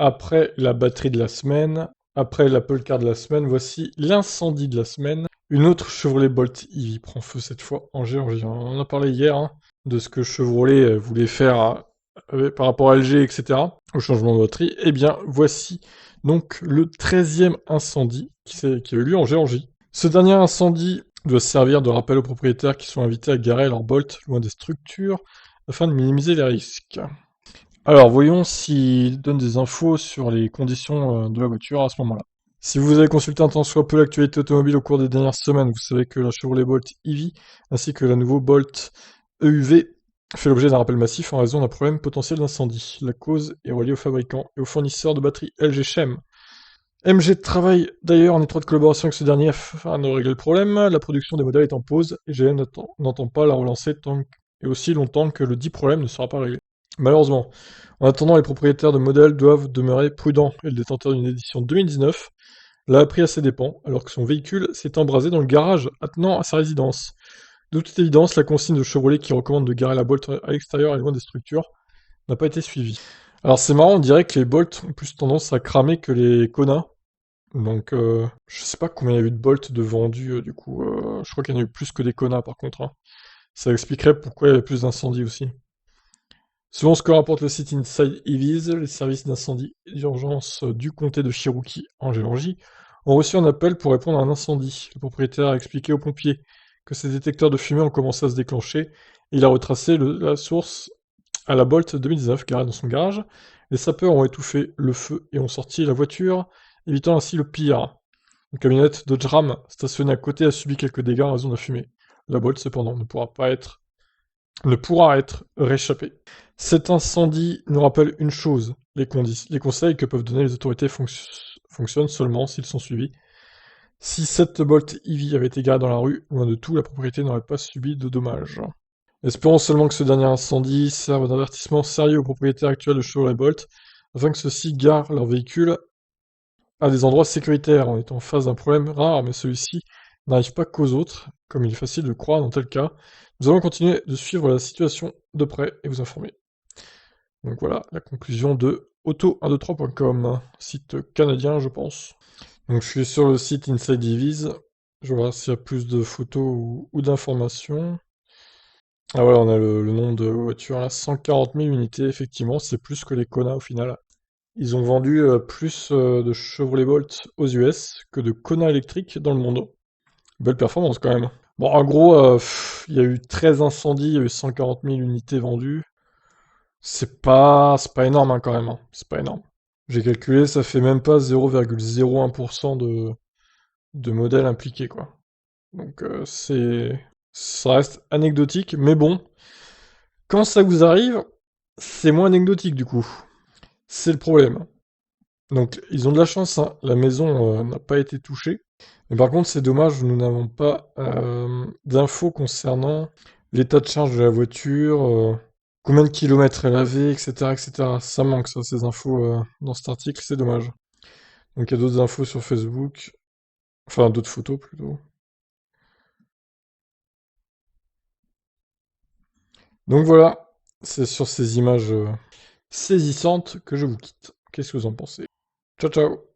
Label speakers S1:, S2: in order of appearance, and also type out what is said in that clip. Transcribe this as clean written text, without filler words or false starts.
S1: Après la batterie de la semaine, après l'Apple Car de la semaine, voici l'incendie de la semaine. Une autre Chevrolet Bolt EV prend feu cette fois en Géorgie. On en a parlé hier, hein, de ce que Chevrolet voulait faire par rapport à LG, etc., au changement de batterie. Eh bien, voici donc le 13e incendie qui a eu lieu en Géorgie. Ce dernier incendie doit servir de rappel aux propriétaires qui sont invités à garer leur Bolt loin des structures afin de minimiser les risques. Alors, voyons s'il donne des infos sur les conditions de la voiture à ce moment-là. Si vous avez consulté un tant soit peu l'actualité automobile au cours des dernières semaines, vous savez que la Chevrolet Bolt EV ainsi que la nouveau Bolt EUV fait l'objet d'un rappel massif en raison d'un problème potentiel d'incendie. La cause est reliée au fabricant et au fournisseur de batteries LG Chem. MG travaille d'ailleurs en étroite collaboration avec ce dernier afin de régler le problème. La production des modèles est en pause et GM n'entend pas la relancer et aussi longtemps que le dit problème ne sera pas réglé. Malheureusement, en attendant, les propriétaires de modèles doivent demeurer prudents et le détenteur d'une édition 2019 l'a appris à ses dépens alors que son véhicule s'est embrasé dans le garage attenant à sa résidence. De toute évidence, la consigne de Chevrolet qui recommande de garer la Bolt à l'extérieur et loin des structures n'a pas été suivie. Alors c'est marrant, on dirait que les Bolt ont plus tendance à cramer que les Kona. Donc je sais pas combien il y a eu de Bolt de vendus du coup. Je crois qu'il y en a eu plus que des Kona par contre, hein. Ça expliquerait pourquoi il y avait plus d'incendies aussi. Selon ce que rapporte le site Inside EVs, les services d'incendie et d'urgence du comté de Cherokee, en Géorgie, ont reçu un appel pour répondre à un incendie. Le propriétaire a expliqué aux pompiers que ses détecteurs de fumée ont commencé à se déclencher et il a retracé la source à la Bolt 2019 garée dans son garage. Les sapeurs ont étouffé le feu et ont sorti la voiture, évitant ainsi le pire. Une camionnette Dodge Ram stationnée à côté a subi quelques dégâts en raison de la fumée. La Bolt, cependant, ne pourra être réchappée. Cet incendie nous rappelle une chose, les conseils que peuvent donner les autorités fonctionnent seulement s'ils sont suivis. Si cette Bolt EV avait été garée dans la rue, loin de tout, la propriété n'aurait pas subi de dommages. Espérons seulement que ce dernier incendie serve d'avertissement sérieux aux propriétaires actuels de Chevrolet Bolt, afin que ceux-ci garent leurs véhicules à des endroits sécuritaires. On est en face d'un problème rare, mais celui-ci n'arrive pas qu'aux autres, comme il est facile de le croire dans tel cas. Nous allons continuer de suivre la situation de près et vous informer. Donc voilà, la conclusion de auto123.com, site canadien, je pense. Donc je suis sur le site Inside EVs. Je vais voir s'il y a plus de photos ou d'informations. Ah voilà, on a le nombre de voitures là, 140 000 unités, effectivement, c'est plus que les Kona au final. Ils ont vendu plus de Chevrolet Bolt aux US que de Kona électriques dans le monde. Belle performance quand même. Bon, en gros, il y a eu 13 incendies, il y a eu 140 000 unités vendues. C'est pas énorme hein, quand même, hein. C'est pas énorme. J'ai calculé, ça fait même pas 0,01% de modèles impliqués, quoi. Donc ça reste anecdotique, mais bon, quand ça vous arrive, c'est moins anecdotique du coup. C'est le problème. Donc ils ont de la chance, hein. La maison n'a pas été touchée. Mais par contre, c'est dommage, nous n'avons pas d'infos concernant l'état de charge de la voiture, combien de kilomètres elle avait, etc., etc. Ça manque, ça, ces infos dans cet article, c'est dommage. Donc il y a d'autres infos sur Facebook, enfin d'autres photos plutôt. Donc voilà, c'est sur ces images saisissantes que je vous quitte. Qu'est-ce que vous en pensez? Ciao ciao!